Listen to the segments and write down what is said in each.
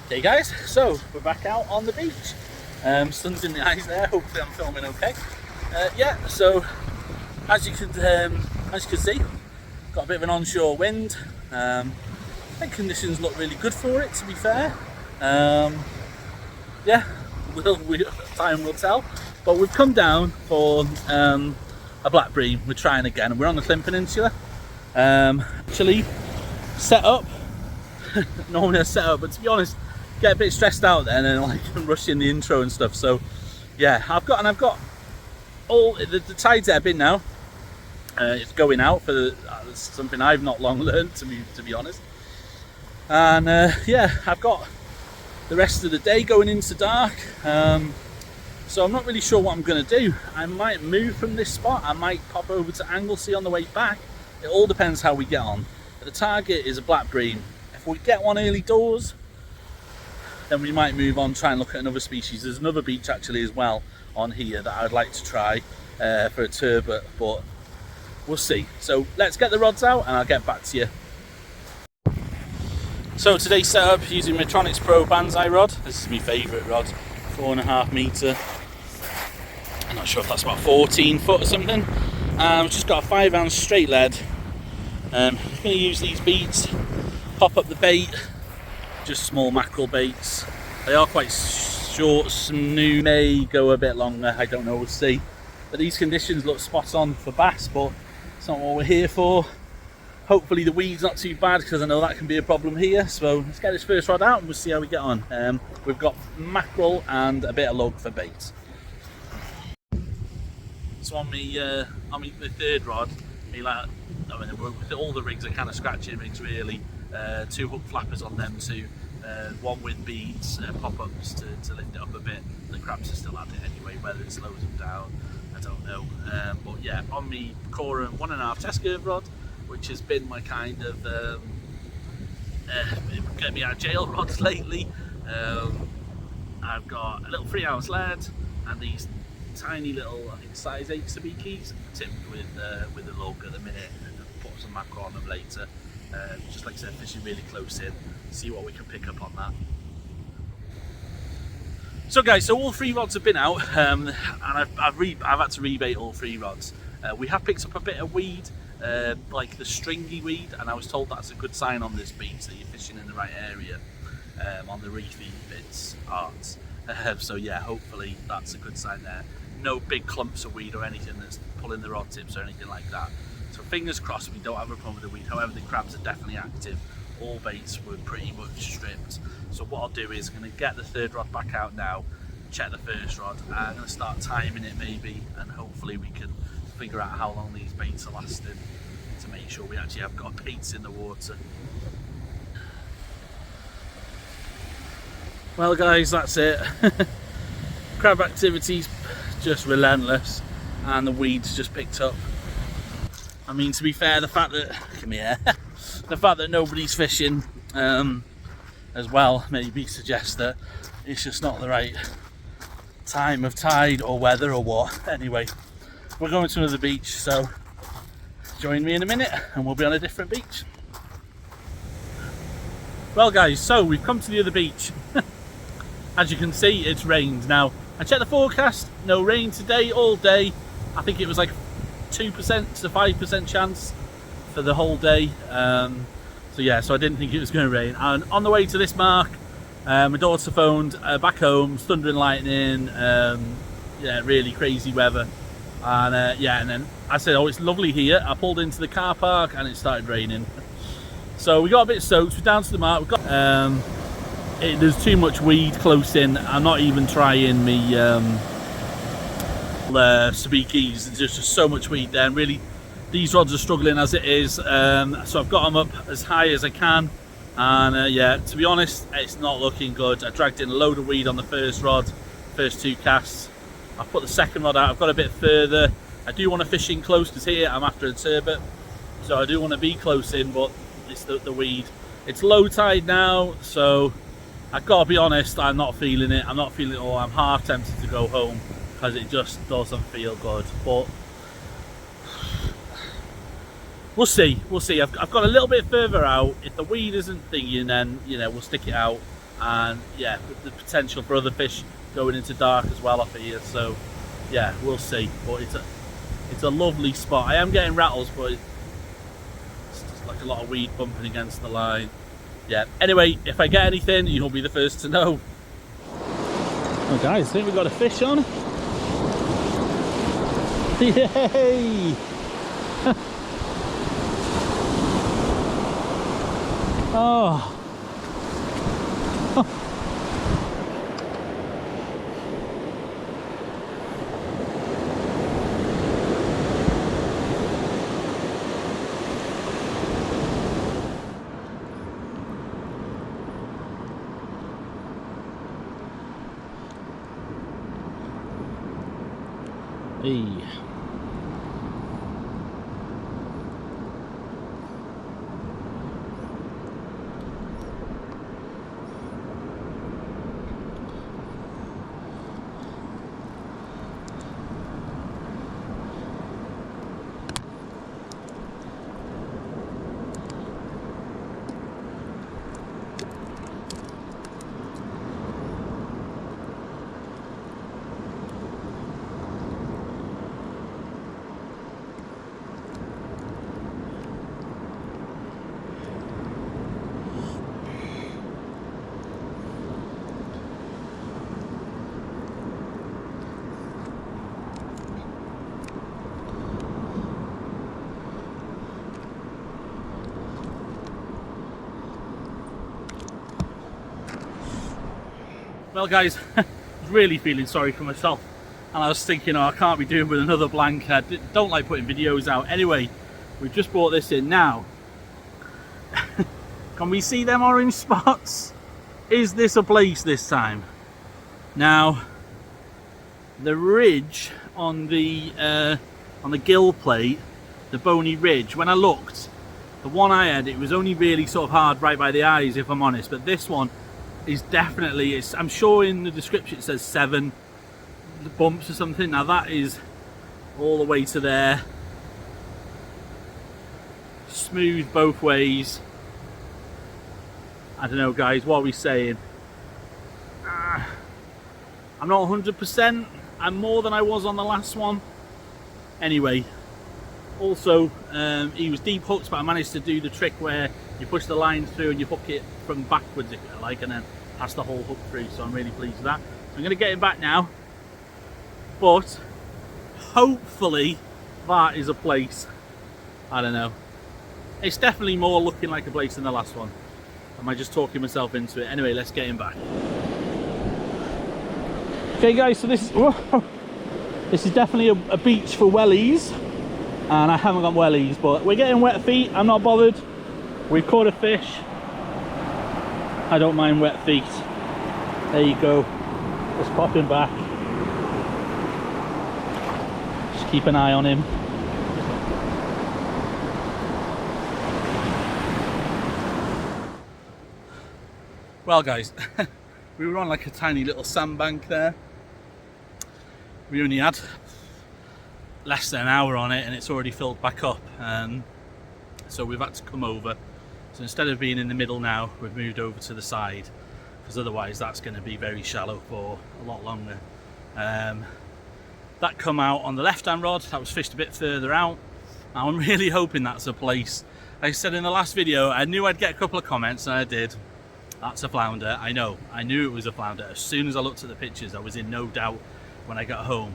Okay guys, so we're back out on the beach. Sun's in the eyes there, hopefully I'm filming okay. Yeah, so as you can see, got a bit of an onshore wind. I think conditions look really good for it, to be fair. Yeah, time will tell. But we've come down for a black bream. We're trying again. We're on the Flint Peninsula. Actually set up, normally I set up, but to be honest, get a bit stressed out then and like rushing the intro and stuff. So yeah, I've got all the tide's ebbing now. It's going out for something I've not long learned, to be honest. And yeah, I've got the rest of the day going into dark. So I'm not really sure what I'm going to do. I might move from this spot. I might pop over to Anglesey on the way back. It all depends how we get on. But the target is a black bream. If we get one early doors, then we might move on, try and look at another species. There's another beach actually as well on here that I'd like to try for a turbot, but we'll see. So let's get the rods out and I'll get back to you. So today's setup using Metronics Pro Banzai rod. This is my favourite rod, 4.5 metre. I'm not sure if that's about 14 foot or something. I've just got a 5-ounce straight lead. I'm going to use these beads, pop up the bait, just small mackerel baits. They are quite short, some new may go a bit longer, I don't know, we'll see. But these conditions look spot on for bass, but it's not what we're here for. Hopefully the weed's not too bad, because I know that can be a problem here. So let's get this first rod out and we'll see how we get on. We've got mackerel and a bit of lug for bait. So on the third rod, with all the rigs are kind of scratching rigs really. 2 hook flappers on them too. One with beads, pop-ups to lift it up a bit. The crabs are still at it anyway, whether it slows them down, I don't know. But yeah, on me Cora 1.5 test curve rod, which has been my kind of get me out of jail rods lately. I've got a little 3-ounce lead and these tiny little, I think size 8 sabikis, tipped with a lug at the minute, and put some mackerel on them later. Just like I said, fishing really close in, see what we can pick up on that. So guys, so all 3 rods have been out, and I've had to rebait all 3 rods. We have picked up a bit of weed, like the stringy weed, and I was told that's a good sign on this beach that you're fishing in the right area, on the reefy bits, arts. So yeah, hopefully that's a good sign there. No big clumps of weed or anything that's pulling the rod tips or anything like that. So fingers crossed we don't have a problem with the weed. However, the crabs are definitely active. All baits were pretty much stripped. So what I'll do is I'm going to get the third rod back out now, check the first rod, and I'm going to start timing it maybe, and hopefully we can figure out how long these baits are lasting to make sure we actually have got baits in the water. Well guys, that's it. Crab activity's just relentless and the weeds just picked up. I mean, to be fair, the fact that the fact that nobody's fishing as well maybe suggests that it's just not the right time of tide or weather or what. Anyway, we're going to another beach, so join me in a minute and we'll be on a different beach. Well guys, so we've come to the other beach. As you can see, it's rained. Now, I checked the forecast, no rain today, all day. I think it was like 2% to 5% chance for the whole day. So yeah, so I didn't think it was going to rain. And on the way to this mark, my daughter phoned back home, thunder and lightning, yeah, really crazy weather. And yeah, and then I said, oh, it's lovely here. I pulled into the car park and it started raining. So we got a bit soaked, we're down to the mark. We've got, there's too much weed close in. I'm not even trying me sabikis. There's just so much weed there, and really these rods are struggling as it is. So I've got them up as high as I can, and yeah, to be honest, it's not looking good. I dragged in a load of weed on the first rod, first 2 casts. I've put the second rod out, I've got a bit further. I do want to fish in close because here I'm after a turbot, so I do want to be close in, but it's the weed. It's low tide now, so I've got to be honest, I'm not feeling it. I'm not feeling it all. I'm half tempted to go home because it just doesn't feel good. But we'll see. We'll see. I've got a little bit further out. If the weed isn't thinking, then you know we'll stick it out. and yeah, the potential for other fish going into dark as well off here. So yeah, we'll see. But it's a lovely spot. I am getting rattles, but it's just like a lot of weed bumping against the line. Yeah. Anyway, if I get anything, you'll be the first to know. Oh guys, I think we've got a fish on. Yay! Oh. Hey. Well guys, I was really feeling sorry for myself, and I was thinking, oh, I can't be doing with another blank. I don't like putting videos out. Anyway, we've just brought this in now. Can we see them orange spots? Is this a place this time? Now, the ridge on the gill plate, the bony ridge, when I looked, the one I had, it was only really sort of hard right by the eyes, if I'm honest, but this one is definitely, I'm sure in the description it says 7 bumps or something. Now that is all the way to there, smooth both ways. I don't know guys, what are we saying? I'm not 100%, I'm more than I was on the last one. Anyway, also he was deep hooked, but I managed to do the trick where you push the line through and you hook it from backwards, if you like, and then pass the whole hook through. So I'm really pleased with that. So I'm going to get him back now, but hopefully that is a place. I don't know, it's definitely more looking like a place than the last one. Am I just talking myself into it? Anyway, let's get him back. Okay guys, so this is definitely a beach for wellies, and I haven't got wellies, but we're getting wet feet. I'm not bothered. We've caught a fish. I don't mind wet feet. There you go. Just pop him back. Just keep an eye on him. Well guys, we were on like a tiny little sandbank there. We only had less than an hour on it and it's already filled back up. So we've had to come over. So instead of being in the middle now, we've moved over to the side, because otherwise that's going to be very shallow for a lot longer. That come out on the left hand rod, that was fished a bit further out. Now I'm really hoping that's a place. Like I said in the last video, I knew I'd get a couple of comments, and I did. That's a flounder. I knew it was a flounder. As soon as I looked at the pictures, I was in no doubt when I got home.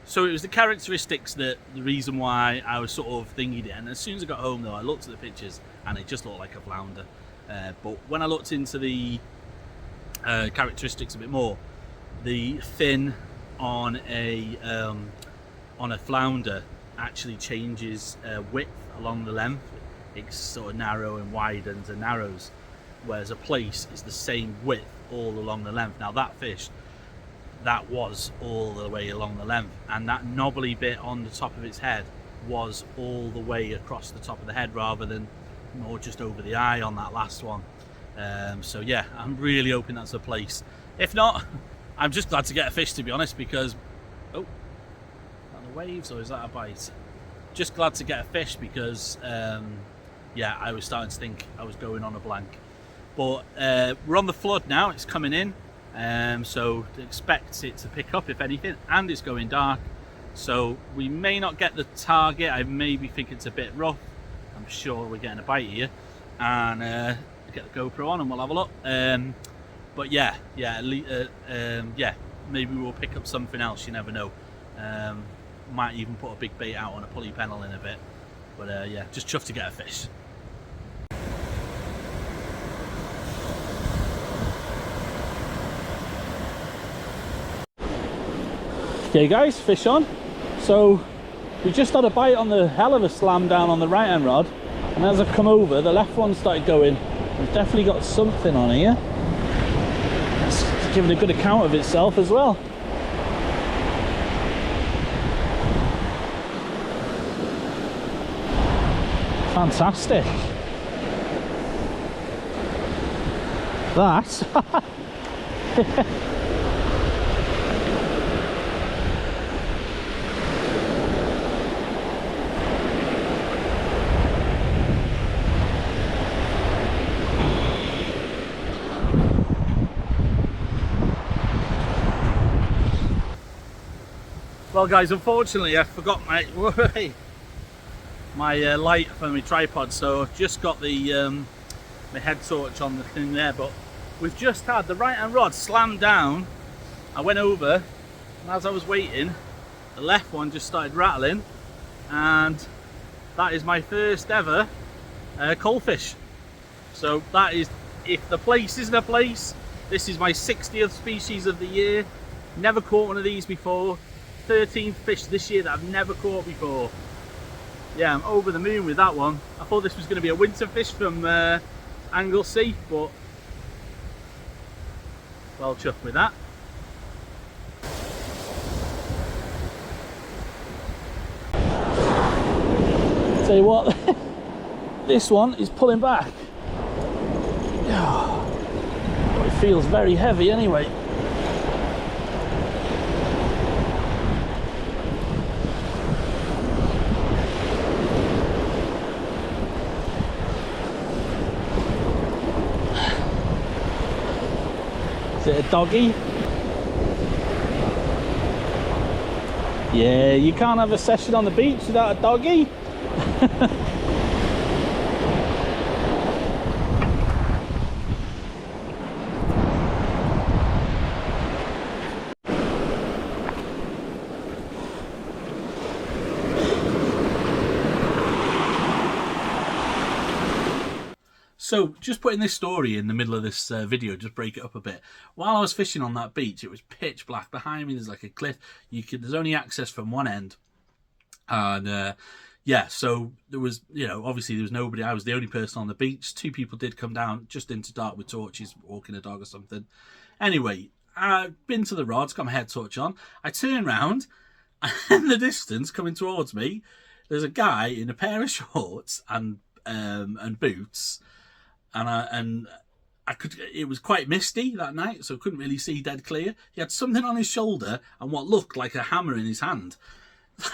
So it was the characteristics that the reason why I was sort of thinking it. And as soon as I got home though, I looked at the pictures and it just looked like a flounder. But when I looked into the characteristics a bit more, the fin on a flounder actually changes width along the length. It's sort of narrow and widens and narrows, whereas a plaice is the same width all along the length. Now that fish, that was all the way along the length, and that knobbly bit on the top of its head was all the way across the top of the head rather than more just over the eye on that last one. So yeah, I'm really hoping that's a plaice. If not, I'm just glad to get a fish, to be honest, because oh, is that the waves or is that a bite? Just glad to get a fish because yeah, I was starting to think I was going on a blank. But we're on the flood now, it's coming in, so expect it to pick up if anything, and it's going dark, so we may not get the target. I maybe think it's a bit rough. I'm sure we're getting a bite here, and get the GoPro on and we'll have a look. But yeah, maybe we'll pick up something else, you never know. Might even put a big bait out on a pulley pennel in a bit, but yeah, just chuffed to get a fish. Okay guys, fish on. So we just had a bite on the hell of a slam down on the right hand rod, and as I've come over, the left one started going. We've definitely got something on here. It's giving a good account of itself as well. Fantastic. That. Well guys, unfortunately I forgot my light for my tripod, so I've just got the my head torch on the thing there, but we've just had the right hand rod slammed down. I went over, and as I was waiting, the left one just started rattling, and that is my first ever coalfish. So that is, if the place isn't a place, this is my 60th species of the year. Never caught one of these before. 13th fish this year that I've never caught before. Yeah, I'm over the moon with that one. I thought this was going to be a winter fish from Anglesey, but well chuffed with that. Tell you what, this one is pulling back. Oh, it feels very heavy anyway. Is it a doggy? Yeah, you can't have a session on the beach without a doggy. So, just putting this story in the middle of this video, just break it up a bit. While I was fishing on that beach, it was pitch black. Behind me, there's like a cliff. There's only access from one end. And yeah, so there was, obviously there was nobody. I was the only person on the beach. Two people did come down just into dark with torches, walking a dog or something. Anyway, I've been to the rods, got my head torch on. I turn round, and in the distance, coming towards me, there's a guy in a pair of shorts and boots. And I could. It was quite misty that night, so I couldn't really see dead clear. He had something on his shoulder and what looked like a hammer in his hand.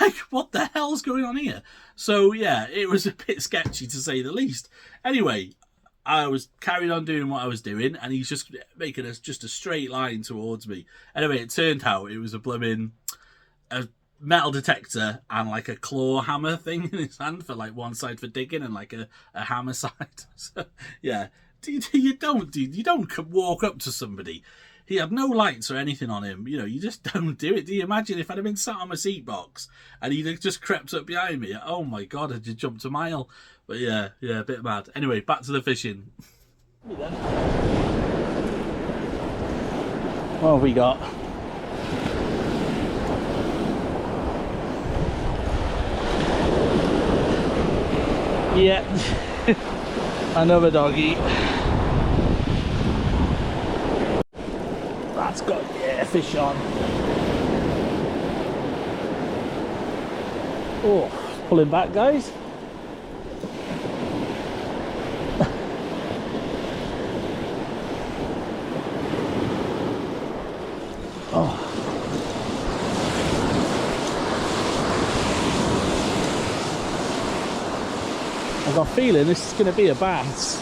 Like, what the hell's going on here? So yeah, it was a bit sketchy to say the least. Anyway, I was carrying on doing what I was doing, and he's just making just a straight line towards me. Anyway, it turned out it was a metal detector and like a claw hammer thing in his hand, for like one side for digging and like a hammer side. So yeah, you don't walk up to somebody. He had no lights or anything on him. You just don't do it. Do you imagine if I'd have been sat on my seat box and he'd have just crept up behind me? Oh my god, I'd just jumped a mile. But yeah, a bit mad. Anyway, back to the fishing. What have we got? Yeah, another doggy. That's got fish on. Oh, pulling back, guys. Oh. I've got a feeling this is going to be a bass.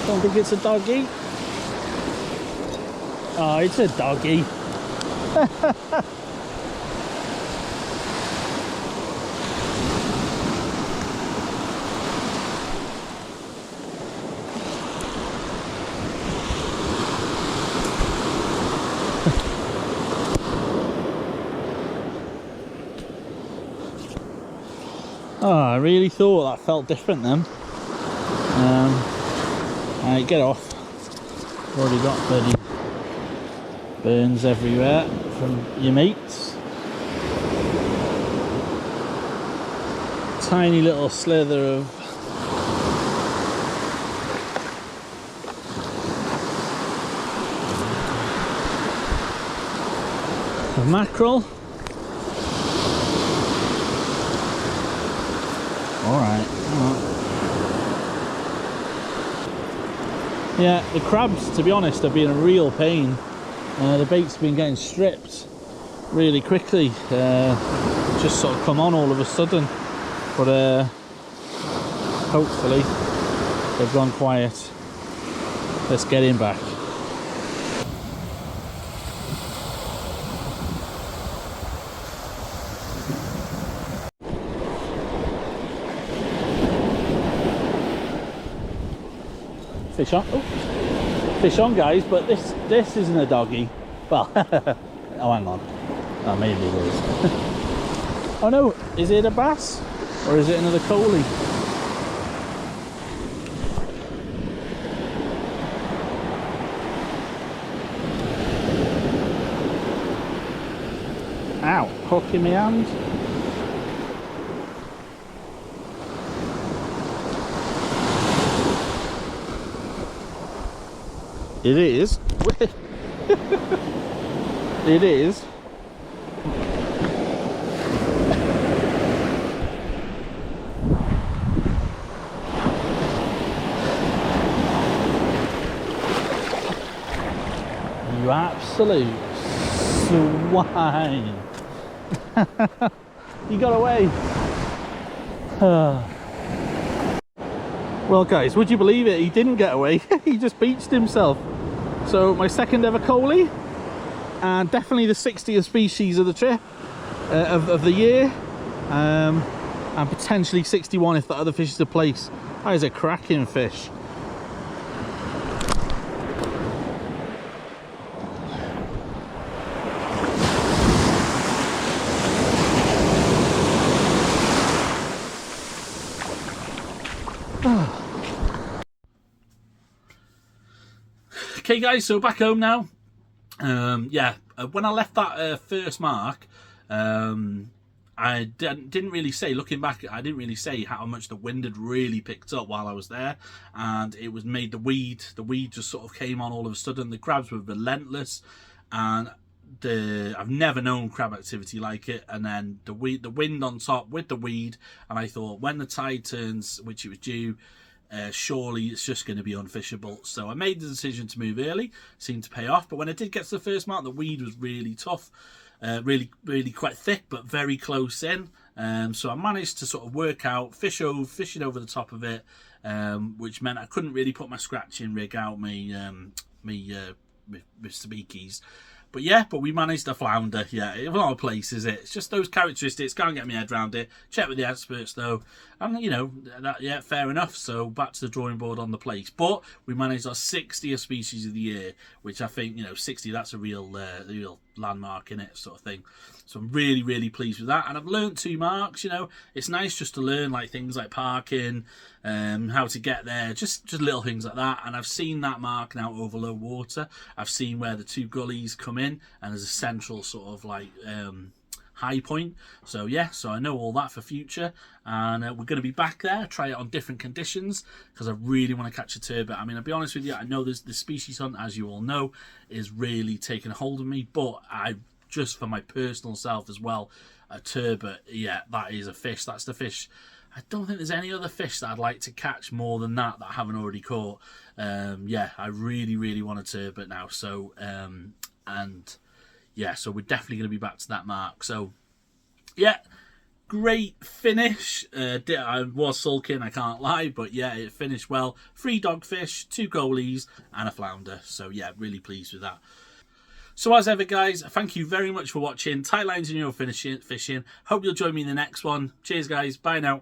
Don't think it's a doggy. Oh, it's a doggy. Oh, I really thought that felt different then. Alright, get off. Already got bloody burns everywhere from your mates. Tiny little slither of mackerel. Alright. Yeah, the crabs, to be honest, have been a real pain. The bait's been getting stripped really quickly. Just sort of come on all of a sudden. But hopefully they've gone quiet. Let's get him back. Fish on. Oh, fish on, guys, but this isn't a doggy. Well, oh, hang on. Oh, maybe it is. Oh no, is it a bass or is it another coley? Ow, hook in my hand. It is. It is. You absolute swine. You got away. Well guys, would you believe it? He didn't get away. He just beached himself. So my second ever coley, and definitely the 60th species of the trip, of the year, and potentially 61 if the other fish is a place. That is a cracking fish. Okay guys, so back home now. Yeah, when I left that first mark, I didn't really say, looking back, I didn't really say how much the wind had really picked up while I was there, and it was made the weed just sort of came on all of a sudden. The crabs were relentless, and I've never known crab activity like it. And then the wind on top with the weed, and I thought when the tide turns, which it was due, surely it's just going to be unfishable. So I made the decision to move early. Seemed to pay off. But when I did get to the first mark, the weed was really tough, really quite thick, but very close in. So I managed to sort of work out fishing over the top of it, which meant I couldn't really put my scratching rig out, my speakies. But we managed to flounder. Yeah, of all places, it's just those characteristics. Can't get my head around it. Check with the experts though, and you know that, yeah, fair enough. So back to the drawing board on the place. But we managed our 60th species of the year, which I think, you know, 60. That's a real landmark in it, sort of thing. So I'm really pleased with that, and I've learned 2 marks. You know, it's nice just to learn like things like parking, how to get there, just little things like that. And I've seen that mark now over low water. I've seen where the 2 gullies come in, and there's a central sort of like high point. So yeah, so I know all that for future, and we're going to be back there, try it on different conditions, because I really want to catch a turbot. I mean, I'll be honest with you, I know the species hunt, as you all know, is really taking a hold of me, but I just for my personal self as well, a turbot, yeah, that is a fish. That's the fish. I don't think there's any other fish that I'd like to catch more than that I haven't already caught. Yeah, I really want a turbot now. So and yeah, so we're definitely going to be back to that mark. So yeah, great finish. I was sulking, I can't lie, but yeah, it finished well. 3 dogfish, 2 goalies, and a flounder. So yeah, really pleased with that. So as ever, guys, thank you very much for watching. Tight lines in your fishing. Hope you'll join me in the next one. Cheers, guys. Bye now.